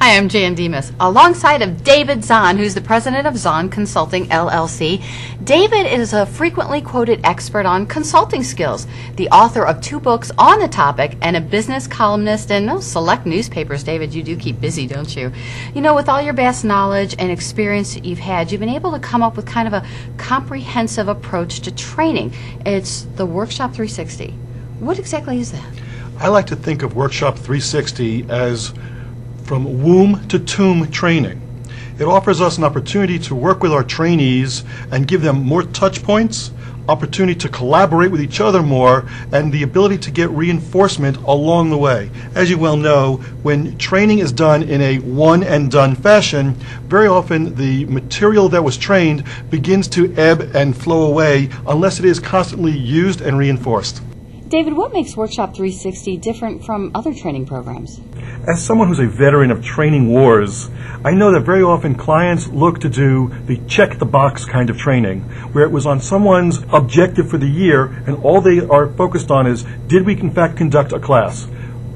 Hi, I'm Jan Demas, alongside of David Zahn, who's the president of Zahn Consulting, LLC. David is a frequently quoted expert on consulting skills, the author of 2 books on the topic, and a business columnist in select newspapers. David, you do keep busy, don't you? You know, with all your vast knowledge and experience that you've had, you've been able to come up with kind of a comprehensive approach to training. It's the WorkShop360. What exactly is that? I like to think of WorkShop360 as from womb to tomb training. It offers us an opportunity to work with our trainees and give them more touch points, opportunity to collaborate with each other more, and the ability to get reinforcement along the way. As you well know, when training is done in a one and done fashion, very often the material that was trained begins to ebb and flow away unless it is constantly used and reinforced. David, what makes WorkShop360 different from other training programs? As someone who's a veteran of training wars, I know that very often clients look to do the check-the-box kind of training, where it was on someone's objective for the year, and all they are focused on is, did we in fact conduct a class?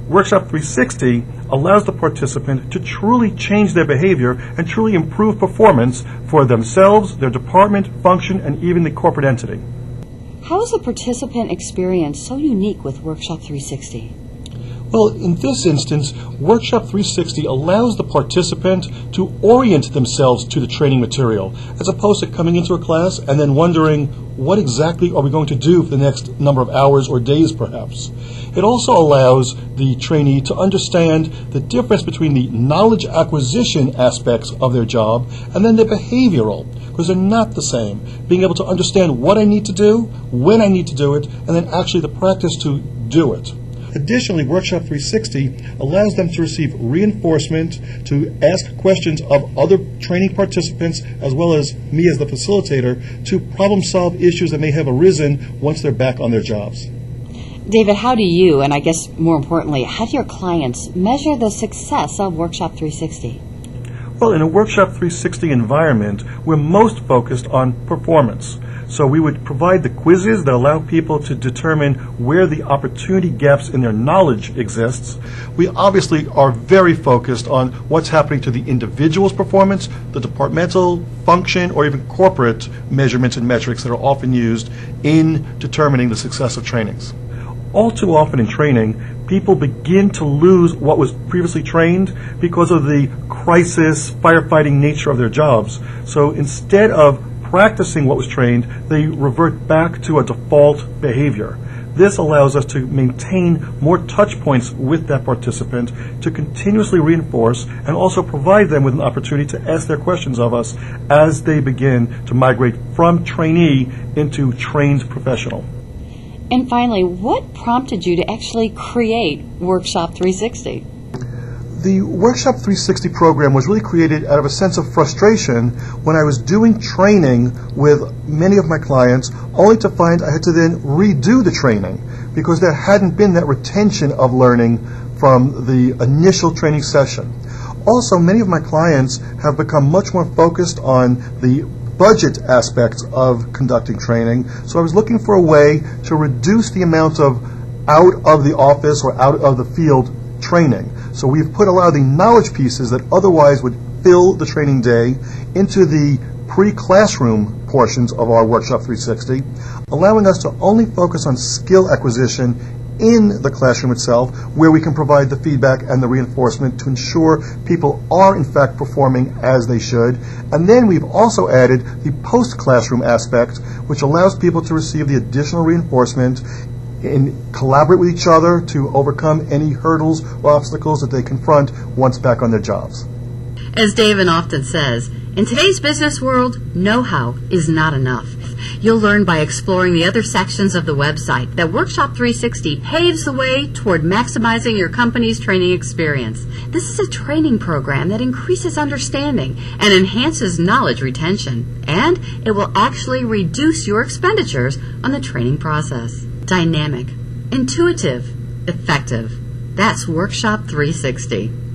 WorkShop360 allows the participant to truly change their behavior and truly improve performance for themselves, their department, function, and even the corporate entity. How is the participant experience so unique with WorkShop360? Well, in this instance, WorkShop360 allows the participant to orient themselves to the training material, as opposed to coming into a class and then wondering, what exactly are we going to do for the next number of hours or days, perhaps? It also allows the trainee to understand the difference between the knowledge acquisition aspects of their job and then the behavioral, because they're not the same. Being able to understand what I need to do, when I need to do it, and then actually the practice to do it. Additionally, WorkShop360 allows them to receive reinforcement, to ask questions of other training participants, as well as me as the facilitator, to problem solve issues that may have arisen once they're back on their jobs. David, how do you, and I guess more importantly, how do your clients measure the success of WorkShop360? Well, in a WorkShop360 environment, we're most focused on performance. So we would provide the quizzes that allow people to determine where the opportunity gaps in their knowledge exists. We obviously are very focused on what's happening to the individual's performance, the departmental function, or even corporate measurements and metrics that are often used in determining the success of trainings. All too often in training, people begin to lose what was previously trained because of the crisis, firefighting nature of their jobs. So instead of practicing what was trained, they revert back to a default behavior. This allows us to maintain more touch points with that participant, to continuously reinforce, and also provide them with an opportunity to ask their questions of us as they begin to migrate from trainee into trained professional. And finally, what prompted you to actually create WorkShop360? The WorkShop360 program was really created out of a sense of frustration when I was doing training with many of my clients, only to find I had to then redo the training because there hadn't been that retention of learning from the initial training session. Also, many of my clients have become much more focused on the budget aspects of conducting training, so I was looking for a way to reduce the amount of out of the office or out of the field training. So we've put a lot of the knowledge pieces that otherwise would fill the training day into the pre-classroom portions of our WorkShop360, allowing us to only focus on skill acquisition in the classroom itself, where we can provide the feedback and the reinforcement to ensure people are in fact performing as they should. And then we've also added the post-classroom aspect, which allows people to receive the additional reinforcement and collaborate with each other to overcome any hurdles or obstacles that they confront once back on their jobs. As David often says, in today's business world, know-how is not enough. You'll learn by exploring the other sections of the website that WorkShop360 paves the way toward maximizing your company's training experience. This is a training program that increases understanding and enhances knowledge retention, and it will actually reduce your expenditures on the training process. Dynamic, intuitive, effective. That's WorkShop360.